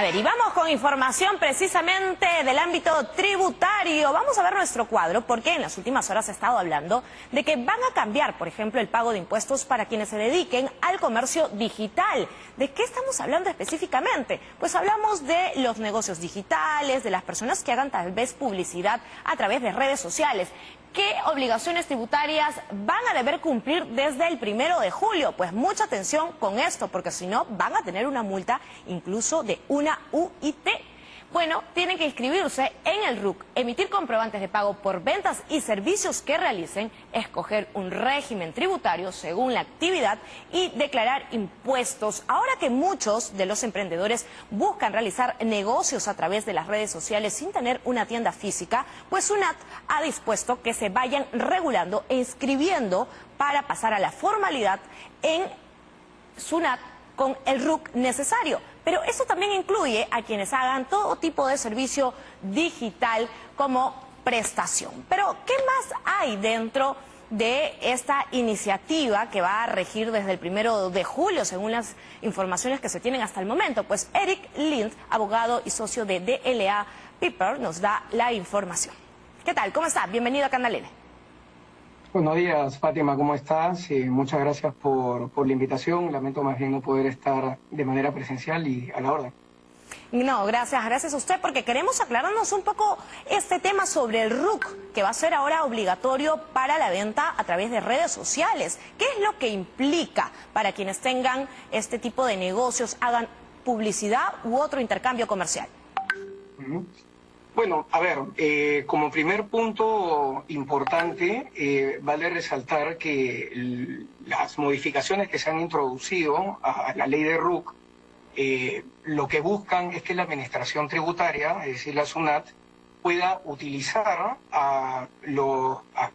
A ver, y vamos con información precisamente del ámbito tributario. Vamos a ver nuestro cuadro porque en las últimas horas se ha estado hablando de que van a cambiar, por ejemplo, el pago de impuestos para quienes se dediquen al comercio digital. ¿De qué estamos hablando específicamente? Pues hablamos de los negocios digitales, de las personas que hagan tal vez publicidad a través de redes sociales. ¿Qué obligaciones tributarias van a deber cumplir desde el 1 de julio? Pues mucha atención con esto, porque si no van a tener una multa incluso de una UIT. Bueno, tienen que inscribirse en el RUC, emitir comprobantes de pago por ventas y servicios que realicen, escoger un régimen tributario según la actividad y declarar impuestos. Ahora que muchos de los emprendedores buscan realizar negocios a través de las redes sociales sin tener una tienda física, pues SUNAT ha dispuesto que se vayan regulando e inscribiendo para pasar a la formalidad en SUNAT con el RUC necesario. Pero eso también incluye a quienes hagan todo tipo de servicio digital como prestación. Pero, ¿qué más hay dentro de esta iniciativa que va a regir desde el 1 de julio, según las informaciones que se tienen hasta el momento? Pues Eric Lind, abogado y socio de DLA Piper, nos da la información. ¿Qué tal? ¿Cómo está? Bienvenido a Canal N. Buenos días, Fátima, ¿cómo estás? Muchas gracias por la invitación. Lamento más bien no poder estar de manera presencial y a la orden. No, gracias a usted, porque queremos aclararnos un poco este tema sobre el RUC, que va a ser ahora obligatorio para la venta a través de redes sociales. ¿Qué es lo que implica para quienes tengan este tipo de negocios, hagan publicidad u otro intercambio comercial? Bueno, a ver, como primer punto importante, vale resaltar que las modificaciones que se han introducido a la ley de RUC, lo que buscan es que la administración tributaria, es decir, la SUNAT, pueda utilizar a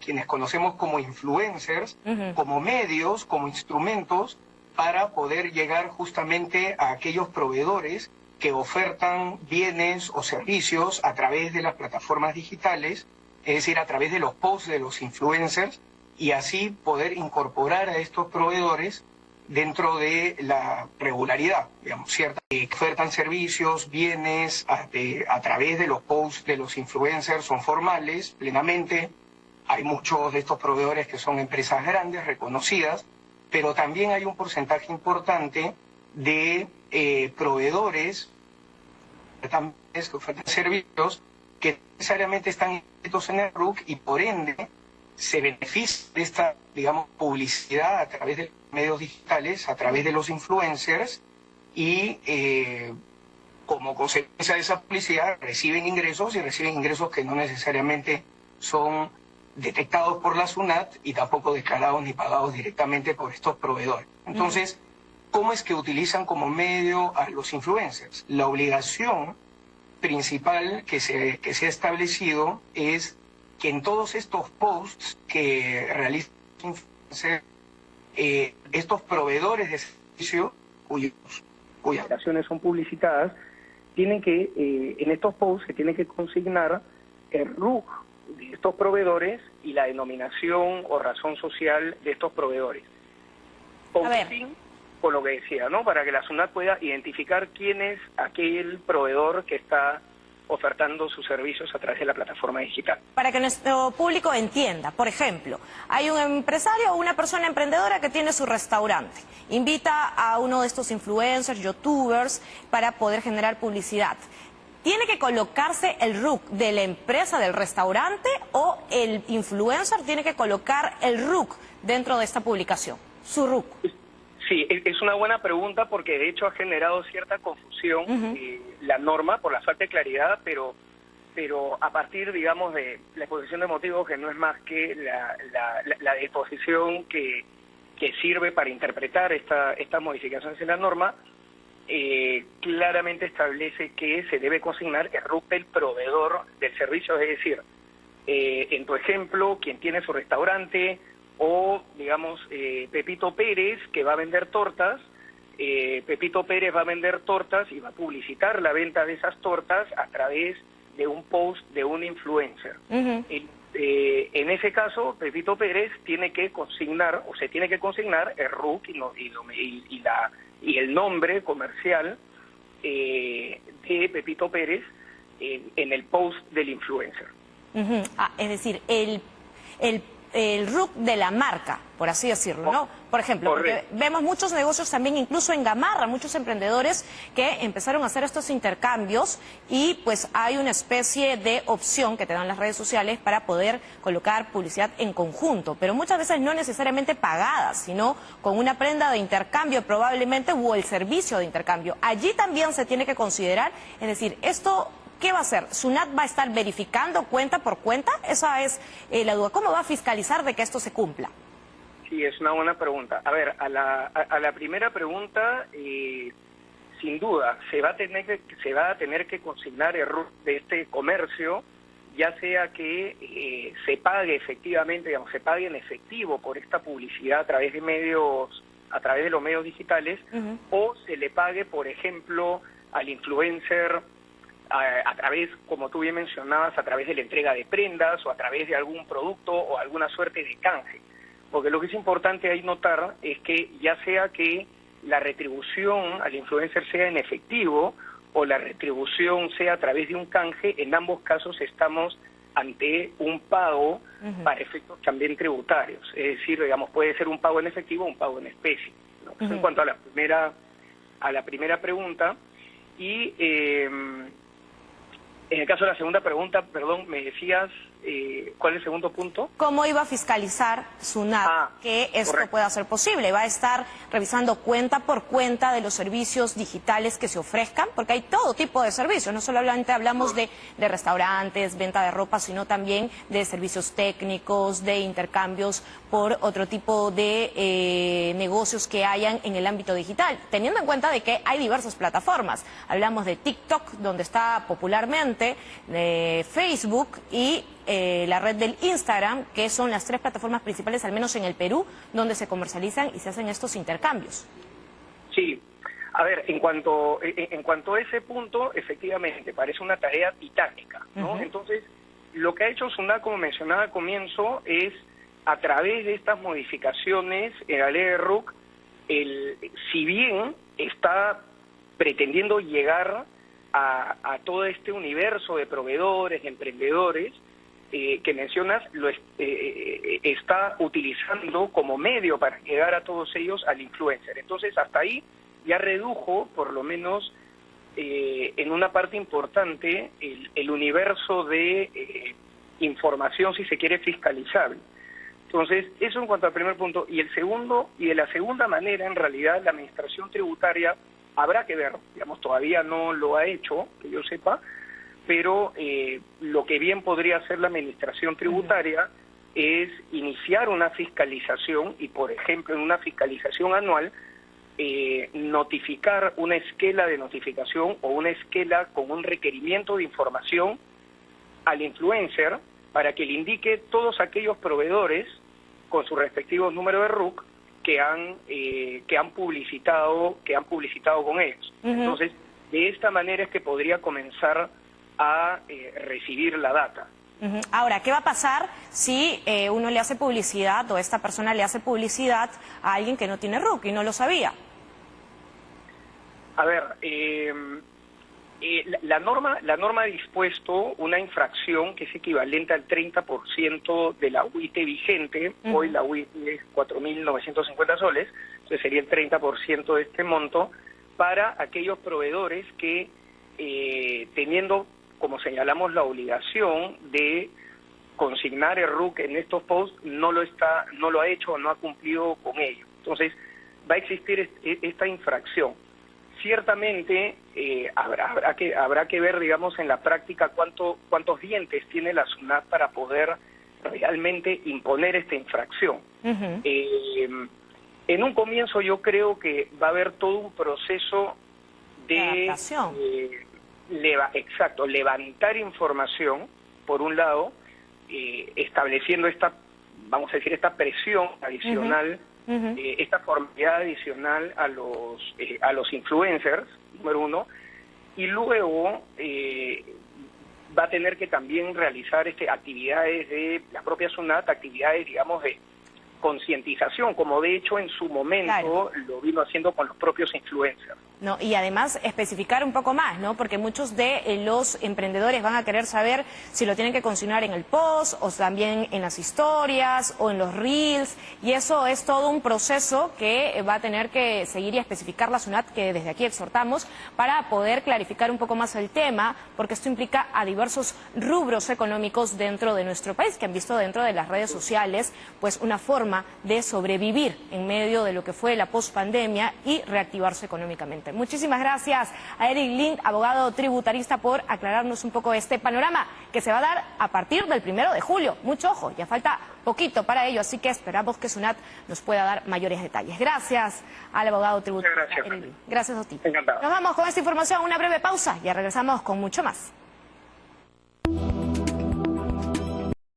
quienes conocemos como influencers, como medios, como instrumentos, para poder llegar justamente a aquellos proveedores que ofertan bienes o servicios a través de las plataformas digitales, es decir, a través de los posts de los influencers, y así poder incorporar a estos proveedores dentro de la regularidad, digamos, cierta, que ofertan servicios, bienes a través de los posts de los influencers, son formales, plenamente. Hay muchos de estos proveedores que son empresas grandes, reconocidas, pero también hay un porcentaje importante de proveedores que ofertan servicios que necesariamente están inscritos en el RUC y por ende se benefician de esta, digamos, publicidad a través de medios digitales, a través de los influencers y como consecuencia de esa publicidad reciben ingresos que no necesariamente son detectados por la SUNAT y tampoco declarados ni pagados directamente por estos proveedores. Entonces, ¿cómo es que utilizan como medio a los influencers? La obligación principal que se ha establecido es que en todos estos posts que realizan influencers, estos proveedores de servicio cuyas operaciones son publicitadas, tienen que, en estos posts se tiene que consignar el RUC de estos proveedores y la denominación o razón social de estos proveedores. Con lo que decía, ¿no? Para que la SUNAT pueda identificar quién es aquel proveedor que está ofertando sus servicios a través de la plataforma digital. Para que nuestro público entienda, por ejemplo, hay un empresario o una persona emprendedora que tiene su restaurante, invita a uno de estos influencers, youtubers, para poder generar publicidad. ¿Tiene que colocarse el RUC de la empresa del restaurante o el influencer tiene que colocar el RUC dentro de esta publicación, su RUC? Sí, es una buena pregunta porque de hecho ha generado cierta confusión la norma por la falta de claridad, pero a partir, digamos, de la exposición de motivos, que no es más que la disposición que sirve para interpretar estas modificaciones en la norma, claramente establece que se debe consignar el RUC del proveedor del servicio, es decir, en tu ejemplo, quien tiene su restaurante, o, digamos, Pepito Pérez, que va a vender tortas, Pepito Pérez va a vender tortas y va a publicitar la venta de esas tortas a través de un post de un influencer. En ese caso, Pepito Pérez tiene que consignar, o se tiene que consignar el RUC y el nombre comercial de Pepito Pérez en el post del influencer. Es decir, el RUC de la marca, por así decirlo, ¿no? Por ejemplo, porque vemos muchos negocios también, incluso en Gamarra, muchos emprendedores que empezaron a hacer estos intercambios y pues hay una especie de opción que te dan las redes sociales para poder colocar publicidad en conjunto, pero muchas veces no necesariamente pagada, sino con una prenda de intercambio probablemente o el servicio de intercambio. Allí también se tiene que considerar, es decir, esto... ¿Qué va a hacer? ¿SUNAT va a estar verificando cuenta por cuenta? Esa es la duda. ¿Cómo va a fiscalizar de que esto se cumpla? Sí, es una buena pregunta. A ver, a la primera pregunta, sin duda, se va a tener que consignar el RUC de este comercio, ya sea que se pague efectivamente, digamos, se pague en efectivo por esta publicidad a través de los medios digitales, o se le pague, por ejemplo, al influencer a través, como tú bien mencionabas, a través de la entrega de prendas o a través de algún producto o alguna suerte de canje. Porque lo que es importante ahí notar es que ya sea que la retribución al influencer sea en efectivo o la retribución sea a través de un canje, en ambos casos estamos ante un pago para efectos también tributarios. Es decir, digamos, puede ser un pago en efectivo o un pago en especie, ¿no? Eso en cuanto a la primera pregunta. Y en el caso de la segunda pregunta, perdón, me decías, ¿cuál es el segundo punto? ¿Cómo iba a fiscalizar SUNAT que esto pueda ser posible? ¿Va a estar revisando cuenta por cuenta de los servicios digitales que se ofrezcan? Porque hay todo tipo de servicios, no solamente hablamos de restaurantes, venta de ropa, sino también de servicios técnicos, de intercambios por otro tipo de negocios que hayan en el ámbito digital, teniendo en cuenta de que hay diversas plataformas. Hablamos de TikTok, donde está popularmente, de Facebook y la red del Instagram, que son las tres plataformas principales, al menos en el Perú, donde se comercializan y se hacen estos intercambios. Sí, a ver, en cuanto a ese punto, efectivamente, parece una tarea titánica, ¿no? Entonces, lo que ha hecho SUNAT, como mencionaba al comienzo, es a través de estas modificaciones en la ley de RUC, si bien está pretendiendo llegar a todo este universo de proveedores, de emprendedores, que mencionas, está utilizando como medio para llegar a todos ellos al influencer. Entonces, hasta ahí ya redujo, por lo menos en una parte importante, el universo de información, si se quiere, fiscalizable. Entonces, eso en cuanto al primer punto. Y el segundo, y de la segunda manera, en realidad, la administración tributaria habrá que ver, digamos, todavía no lo ha hecho, que yo sepa, pero lo que bien podría hacer la administración tributaria es iniciar una fiscalización y, por ejemplo, en una fiscalización anual, notificar una esquela de notificación o una esquela con un requerimiento de información al influencer para que le indique todos aquellos proveedores con sus respectivos números de RUC que han publicitado con ellos. Entonces, de esta manera es que podría comenzar a recibir la data. Ahora, ¿qué va a pasar si uno le hace publicidad o esta persona le hace publicidad a alguien que no tiene RUC y no lo sabía? A ver, la norma ha dispuesto una infracción que es equivalente al 30% de la UIT vigente. Hoy la UIT es 4.950 soles, entonces sería el 30% de este monto para aquellos proveedores que, teniendo, como señalamos, la obligación de consignar el RUC en estos posts, no lo ha hecho o no ha cumplido con ello. Entonces, va a existir esta infracción. Ciertamente habrá que ver, digamos, en la práctica cuántos dientes tiene la SUNAT para poder realmente imponer esta infracción. En un comienzo yo creo que va a haber todo un proceso de levantar información, por un lado, estableciendo esta presión adicional, esta formalidad adicional a los influencers, número uno, y luego va a tener que también realizar actividades de la propia SUNAT, actividades, digamos, de concientización, como de hecho en su momento lo vino haciendo con los propios influencers. ¿no? Y además especificar un poco más, ¿no? Porque muchos de los emprendedores van a querer saber si lo tienen que consignar en el post o también en las historias o en los reels, y eso es todo un proceso que va a tener que seguir y especificar la SUNAT, que desde aquí exhortamos, para poder clarificar un poco más el tema, porque esto implica a diversos rubros económicos dentro de nuestro país, que han visto dentro de las redes sociales pues una forma de sobrevivir en medio de lo que fue la pospandemia y reactivarse económicamente. Muchísimas gracias a Eric Link, abogado tributarista, por aclararnos un poco este panorama que se va a dar a partir del 1 de julio. Mucho ojo, ya falta poquito para ello, así que esperamos que SUNAT nos pueda dar mayores detalles. Gracias al abogado tributarista Eric Link. Gracias a ti. Encantado. Nos vamos con esta información, una breve pausa, ya regresamos con mucho más.